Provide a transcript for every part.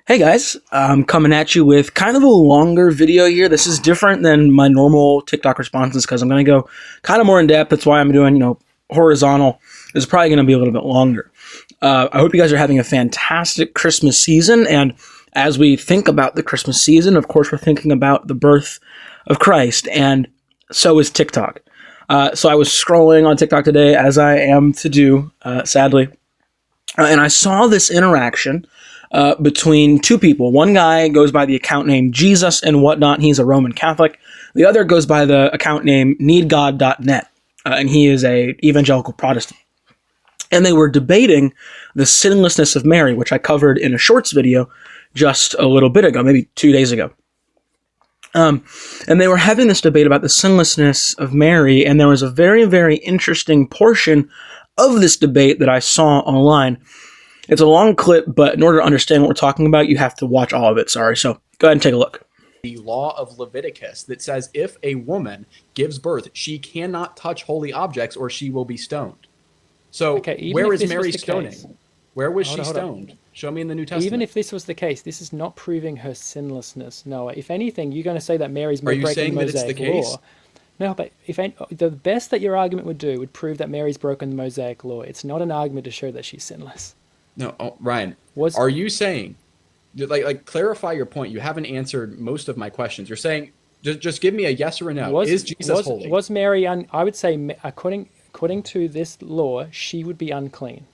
Hey guys, I'm coming at you with kind of a longer video here. This is different than my normal TikTok responses because I'm going to go kind of more in depth. That's why I'm doing, horizontal. It's probably going to be a little bit longer. I hope you guys are having a fantastic Christmas season. And as we think about the Christmas season, of course, we're thinking about the birth of Christ. And so is TikTok. So I was scrolling on TikTok today, as I am to do, sadly. And I saw this interaction between two people. One guy goes by the account name Jesus and whatnot. He's a Roman Catholic. The other goes by the account name needgod.net, and he is a evangelical Protestant. And they were debating the sinlessness of Mary, which I covered in a shorts video just a little bit ago, maybe 2 days ago. And they were having this debate about the sinlessness of Mary, and there was a very, very interesting portion of this debate that I saw online. It's a long clip, but in order to understand what we're talking about, you have to watch all of it. Sorry. So go ahead and take a look. The law of Leviticus that says if a woman gives birth, she cannot touch holy objects or she will be stoned. So where is Mary stoning? Where was she stoned? Show me in the New Testament. Even if this was the case, this is not proving her sinlessness, Noah. If anything, you're going to say that Mary's breaking the Mosaic law. No, but the best that your argument would prove that Mary's broken the Mosaic law. It's not an argument to show that she's sinless. No, Ryan, are you saying, like clarify your point? You haven't answered most of my questions. You're saying, just give me a yes or a no. Is Jesus holy? Was Mary, I would say, according to this law, she would be unclean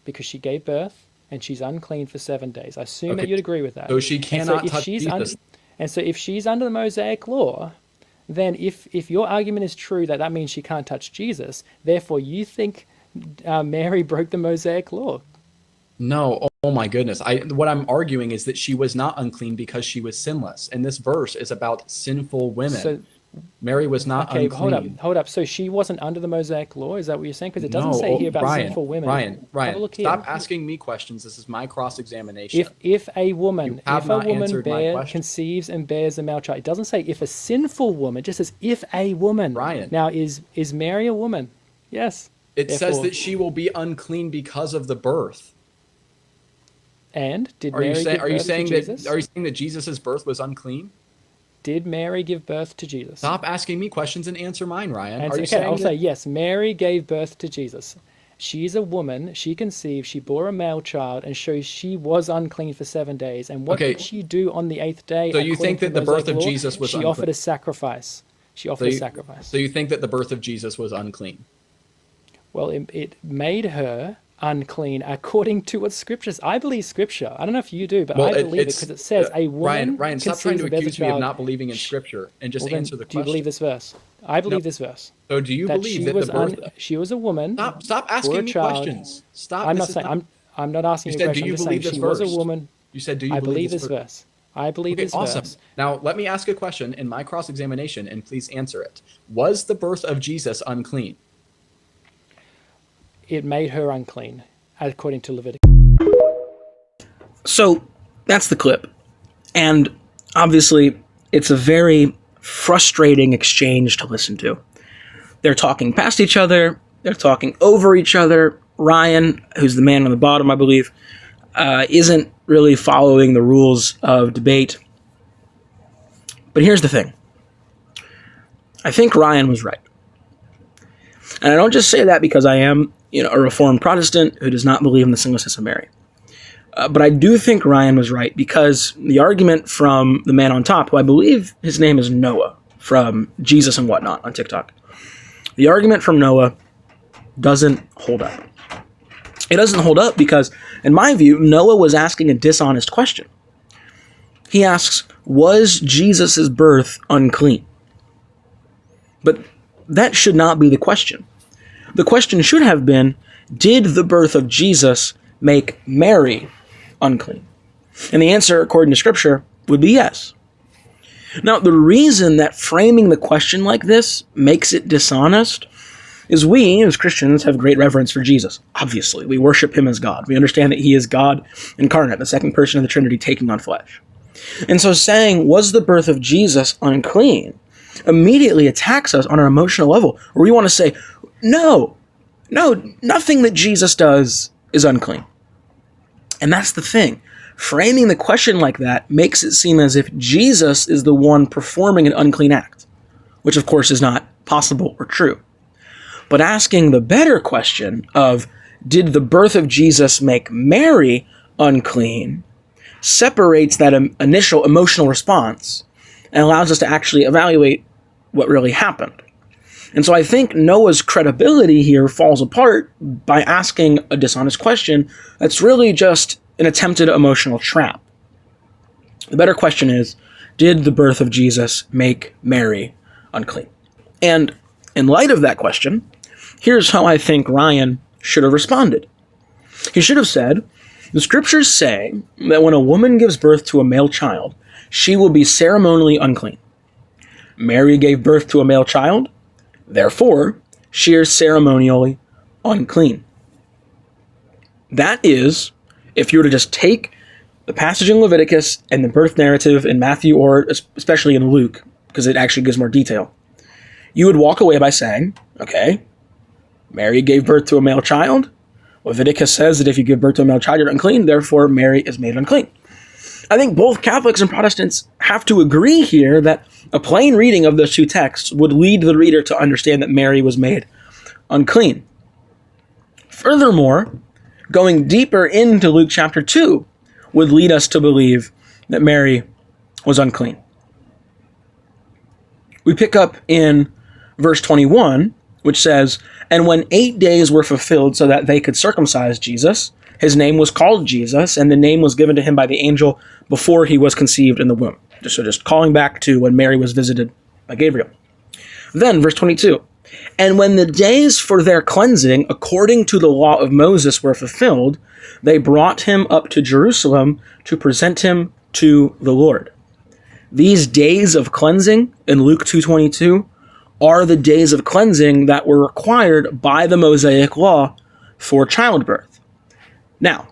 because she gave birth and she's unclean for 7 days. I assume that you'd agree with that. So she cannot touch Jesus. And so if she's under the Mosaic law, then if your argument is true that means she can't touch Jesus, therefore you think Mary broke the Mosaic law. No, oh my goodness. What I'm arguing is that she was not unclean because she was sinless. And this verse is about sinful women. So, Mary was not unclean. Hold up. So she wasn't under the Mosaic law? Is that what you're saying? Because it doesn't say here about sinful women. Ryan, stop asking me questions. This is my cross-examination. If a woman conceives and bears a male child, it doesn't say if a sinful woman, it just says if a woman. Ryan. Now, is Mary a woman? Yes. It says that she will be unclean because of the birth. And did Mary give birth to Jesus? Are you saying that Jesus' birth was unclean? Did Mary give birth to Jesus? Stop asking me questions and answer mine, Ryan. I'll say yes. Mary gave birth to Jesus. She's a woman. She conceived. She bore a male child, and so she was unclean for 7 days. And what did she do on the 8th day? So you think that the birth of Jesus was unclean? She offered a sacrifice. So you think that the birth of Jesus was unclean? Well, it made her unclean according to what scriptures. I believe scripture. I don't know if you do, but I believe it because it says a woman. Ryan, stop trying to accuse me of not believing in scripture and just answer the question. Do you believe this verse? I believe this verse. So do you believe that the birth? She was a woman. Stop asking me questions. Stop. I'm not saying. I'm not asking you a question. Do you believe this verse? She was a woman. You said, do you believe this verse? I believe this verse. Awesome. Now let me ask a question in my cross-examination, and please answer it. Was the birth of Jesus unclean? It made her unclean, according to Levitical. So that's the clip. And obviously, it's a very frustrating exchange to listen to. They're talking past each other. They're talking over each other. Ryan, who's the man on the bottom, I believe, isn't really following the rules of debate. But here's the thing. I think Ryan was right. And I don't just say that because I am a Reformed Protestant who does not believe in the sinlessness of Mary. But I do think Ryan was right because the argument from the man on top, who I believe his name is Noah, from Jesus and Whatnot on TikTok, the argument from Noah doesn't hold up. It doesn't hold up because, in my view, Noah was asking a dishonest question. He asks, was Jesus' birth unclean? But that should not be the question. The question should have been, did the birth of Jesus make Mary unclean? And the answer, according to Scripture, would be yes. Now, the reason that framing the question like this makes it dishonest is we, as Christians, have great reverence for Jesus. Obviously, we worship him as God. We understand that he is God incarnate, the second person of the Trinity taking on flesh. And so saying, was the birth of Jesus unclean, immediately attacks us on an emotional level, where we want to say, no, nothing that Jesus does is unclean. And that's the thing. framing the question like that makes it seem as if Jesus is the one performing an unclean act, which of course is not possible or true. But asking the better question of, did the birth of Jesus make Mary unclean, separates that initial emotional response and allows us to actually evaluate what really happened. And so I think Noah's credibility here falls apart by asking a dishonest question that's really just an attempted emotional trap. The better question is, did the birth of Jesus make Mary unclean? And in light of that question, here's how I think Ryan should have responded. He should have said, the scriptures say that when a woman gives birth to a male child, she will be ceremonially unclean. Mary gave birth to a male child, therefore, she is ceremonially unclean. That is, if you were to just take the passage in Leviticus and the birth narrative in Matthew, or especially in Luke, because it actually gives more detail, you would walk away by saying, okay, Mary gave birth to a male child. Leviticus says that if you give birth to a male child, you're unclean. Therefore, Mary is made unclean. I think both Catholics and Protestants have to agree here that a plain reading of those two texts would lead the reader to understand that Mary was made unclean. Furthermore, going deeper into Luke chapter 2 would lead us to believe that Mary was unclean. We pick up in verse 21, which says, "And when 8 days were fulfilled so that they could circumcise Jesus, his name was called Jesus, and the name was given to him by the angel before he was conceived in the womb." So just calling back to when Mary was visited by Gabriel. Then, verse 22, "And when the days for their cleansing, according to the law of Moses, were fulfilled, they brought him up to Jerusalem to present him to the Lord." These days of cleansing in Luke 2:22 are the days of cleansing that were required by the Mosaic law for childbirth. Now,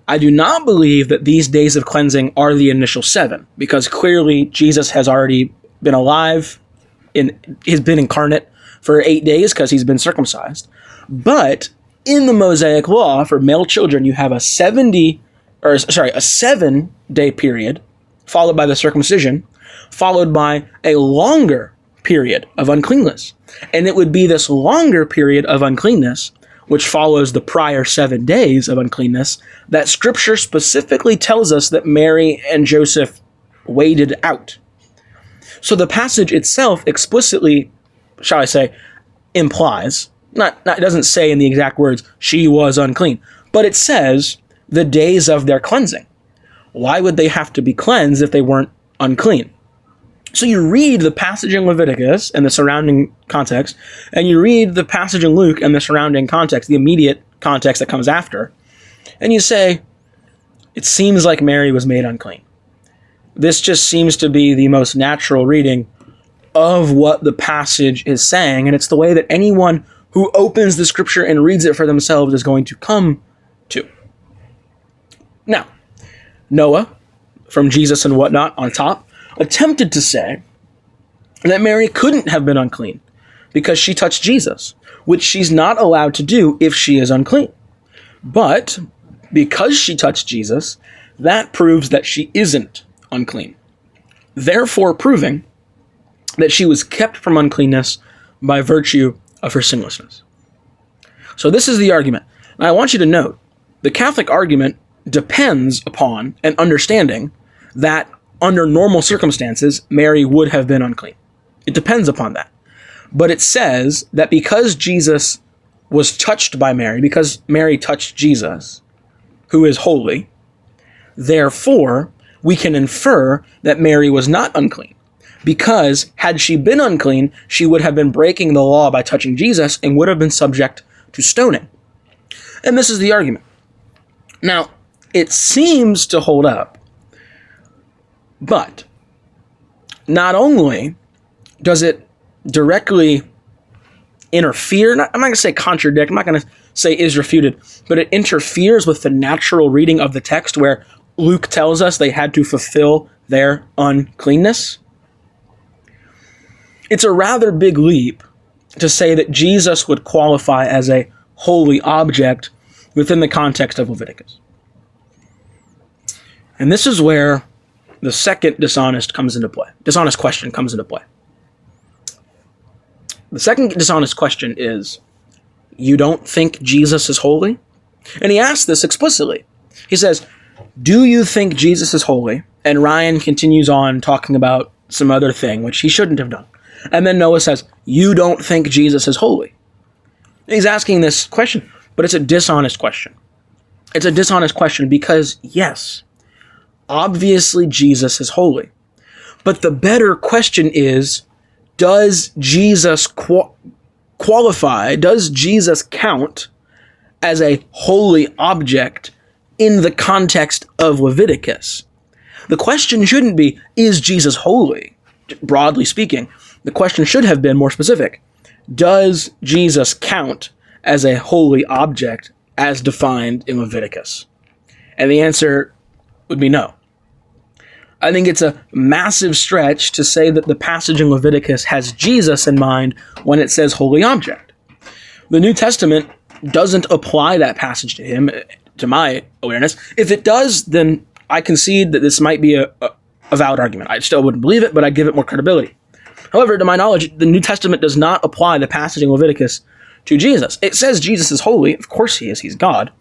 I do not believe that these days of cleansing are the initial 7, because clearly Jesus has already been alive, he's been incarnate for 8 days because he's been circumcised. But in the Mosaic law, for male children, you have a 7-day period, followed by the circumcision, followed by a longer period of uncleanness. And it would be this longer period of uncleanness, which follows the prior 7 days of uncleanness, that Scripture specifically tells us that Mary and Joseph waited out. So the passage itself explicitly, shall I say, implies, it doesn't say in the exact words, she was unclean, but it says the days of their cleansing. Why would they have to be cleansed if they weren't unclean? So you read the passage in Leviticus and the surrounding context, and you read the passage in Luke and the surrounding context, the immediate context that comes after, and you say, it seems like Mary was made unclean. This just seems to be the most natural reading of what the passage is saying, and it's the way that anyone who opens the Scripture and reads it for themselves is going to come to. Now, Noah, from Jesus and whatnot on top, attempted to say that Mary couldn't have been unclean because she touched Jesus, which she's not allowed to do if she is unclean. But because she touched Jesus, that proves that she isn't unclean, therefore proving that she was kept from uncleanness by virtue of her sinlessness. So this is the argument. And I want you to note, the Catholic argument depends upon an understanding that under normal circumstances, Mary would have been unclean. It depends upon that. But it says that because Jesus was touched by Mary, because Mary touched Jesus, who is holy, therefore, we can infer that Mary was not unclean. Because had she been unclean, she would have been breaking the law by touching Jesus and would have been subject to stoning. And this is the argument. Now, it seems to hold up. But not only does it directly interfere, I'm not going to say contradict, I'm not going to say is refuted, but it interferes with the natural reading of the text where Luke tells us they had to fulfill their uncleanness. It's a rather big leap to say that Jesus would qualify as a holy object within the context of Leviticus. And this is where the second dishonest question comes into play. The second dishonest question is, you don't think Jesus is holy? And he asks this explicitly. He says, do you think Jesus is holy? And Ryan continues on talking about some other thing, which he shouldn't have done. And then Noah says, you don't think Jesus is holy? And he's asking this question, but it's a dishonest question. It's a dishonest question because, yes, obviously Jesus is holy. But the better question is, does Jesus qualify, does Jesus count as a holy object in the context of Leviticus? The question shouldn't be, is Jesus holy? Broadly speaking, the question should have been more specific. Does Jesus count as a holy object as defined in Leviticus? And the answer would be no. I think it's a massive stretch to say that the passage in Leviticus has Jesus in mind when it says holy object. The New Testament doesn't apply that passage to him, to my awareness. If it does, then I concede that this might be a valid argument. I still wouldn't believe it, but I give it more credibility. However, to my knowledge, the New Testament does not apply the passage in Leviticus to Jesus. It says Jesus is holy. Of course he is. He's God.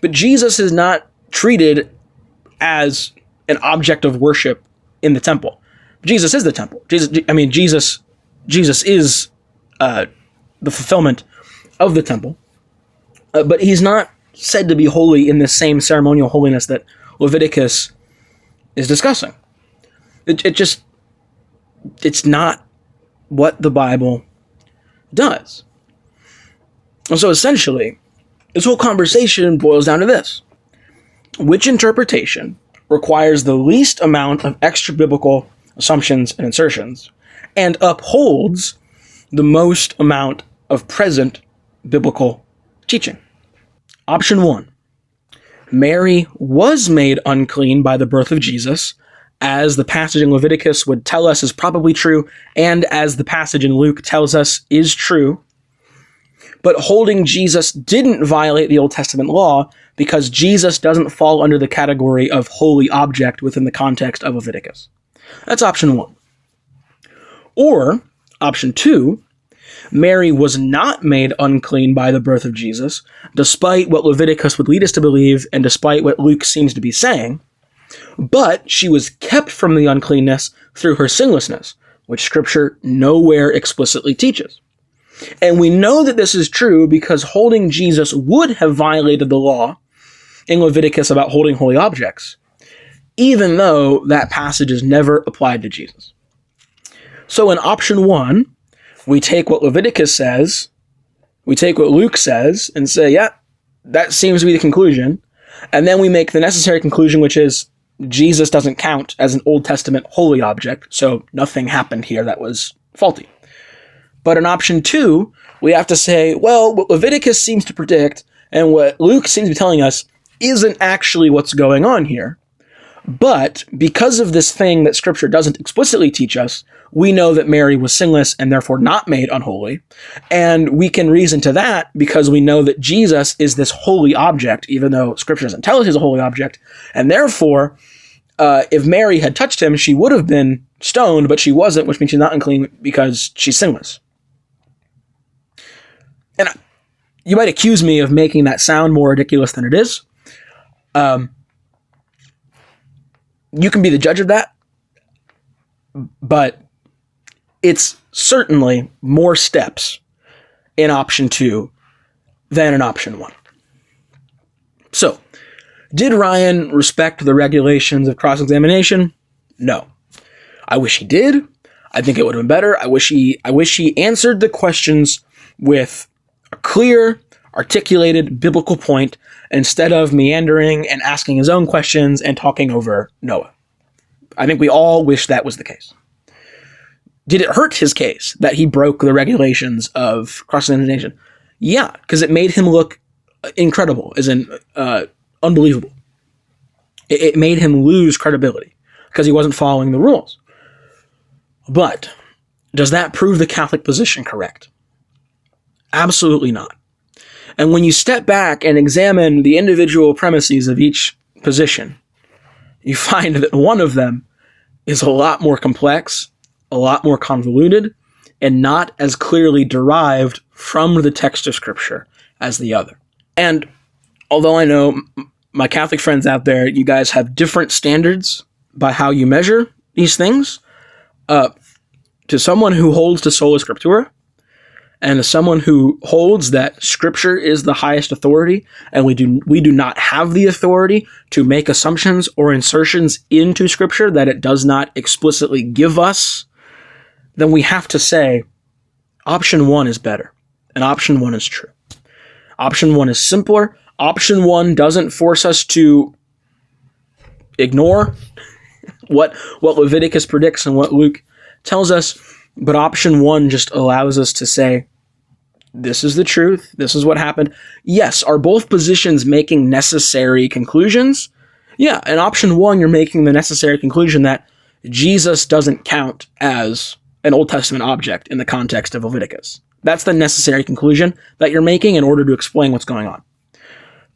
But Jesus is not treated as an object of worship in the temple. Jesus is the temple. Jesus is the fulfillment of the temple. But he's not said to be holy in the same ceremonial holiness that Leviticus is discussing. It's not what the Bible does. And so essentially, this whole conversation boils down to this. Which interpretation requires the least amount of extra-biblical assumptions and insertions and upholds the most amount of present biblical teaching? Option 1. Mary was made unclean by the birth of Jesus, as the passage in Leviticus would tell us is probably true, and as the passage in Luke tells us is true. But holding Jesus didn't violate the Old Testament law because Jesus doesn't fall under the category of holy object within the context of Leviticus. That's option 1. Or, option 2, Mary was not made unclean by the birth of Jesus, despite what Leviticus would lead us to believe and despite what Luke seems to be saying, but she was kept from the uncleanness through her sinlessness, which Scripture nowhere explicitly teaches. And we know that this is true because holding Jesus would have violated the law in Leviticus about holding holy objects, even though that passage is never applied to Jesus. So in option 1, we take what Leviticus says, we take what Luke says, and say, yeah, that seems to be the conclusion. And then we make the necessary conclusion, which is Jesus doesn't count as an Old Testament holy object, so nothing happened here that was faulty. But in option 2, we have to say, well, what Leviticus seems to predict and what Luke seems to be telling us isn't actually what's going on here. But because of this thing that Scripture doesn't explicitly teach us, we know that Mary was sinless and therefore not made unholy. And we can reason to that because we know that Jesus is this holy object, even though Scripture doesn't tell us he's a holy object. And therefore, if Mary had touched him, she would have been stoned, but she wasn't, which means she's not unclean because she's sinless. And you might accuse me of making that sound more ridiculous than it is. You can be the judge of that, but it's certainly more steps in option 2 than in option 1. So, did Ryan respect the regulations of cross-examination? No. I wish he did. I think it would have been better. I wish he answered the questions with a clear, articulated biblical point instead of meandering and asking his own questions and talking over Noah. I think we all wish that was the case. Did it hurt his case that he broke the regulations of cross-examination? Yeah, because it made him look incredible, as in unbelievable. It made him lose credibility because he wasn't following the rules. But does that prove the Catholic position correct? Absolutely not. And when you step back and examine the individual premises of each position, you find that one of them is a lot more complex, a lot more convoluted, and not as clearly derived from the text of Scripture as the other. And although I know my Catholic friends out there, you guys have different standards by how you measure these things, to someone who holds to sola scriptura, and as someone who holds that Scripture is the highest authority, and we do not have the authority to make assumptions or insertions into Scripture that it does not explicitly give us, then we have to say option 1 is better, and option 1 is true. Option 1 is simpler. Option 1 doesn't force us to ignore what Leviticus predicts and what Luke tells us, but option 1 just allows us to say, this is the truth, this is what happened. Yes, are both positions making necessary conclusions? Yeah, in option 1, you're making the necessary conclusion that Jesus doesn't count as an Old Testament object in the context of Leviticus. That's the necessary conclusion that you're making in order to explain what's going on.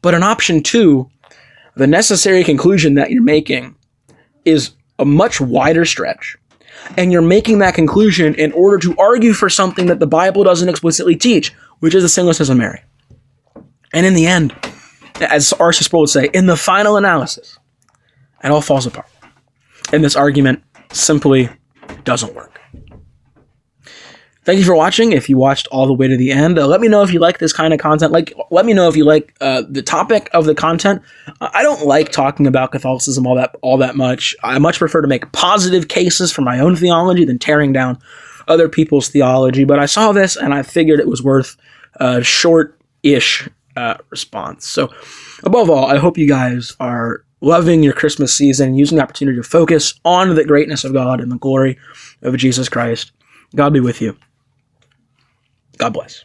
But in option 2, the necessary conclusion that you're making is a much wider stretch. And you're making that conclusion in order to argue for something that the Bible doesn't explicitly teach, which is the sinlessness of Mary. And in the end, as R.C. Sproul would say, in the final analysis, it all falls apart. And this argument simply doesn't work. Thank you for watching. If you watched all the way to the end, let me know if you like this kind of content. Let me know if you like the topic of the content. I don't like talking about Catholicism all that much. I much prefer to make positive cases for my own theology than tearing down other people's theology. But I saw this and I figured it was worth a short-ish response. So above all, I hope you guys are loving your Christmas season, using the opportunity to focus on the greatness of God and the glory of Jesus Christ. God be with you. God bless.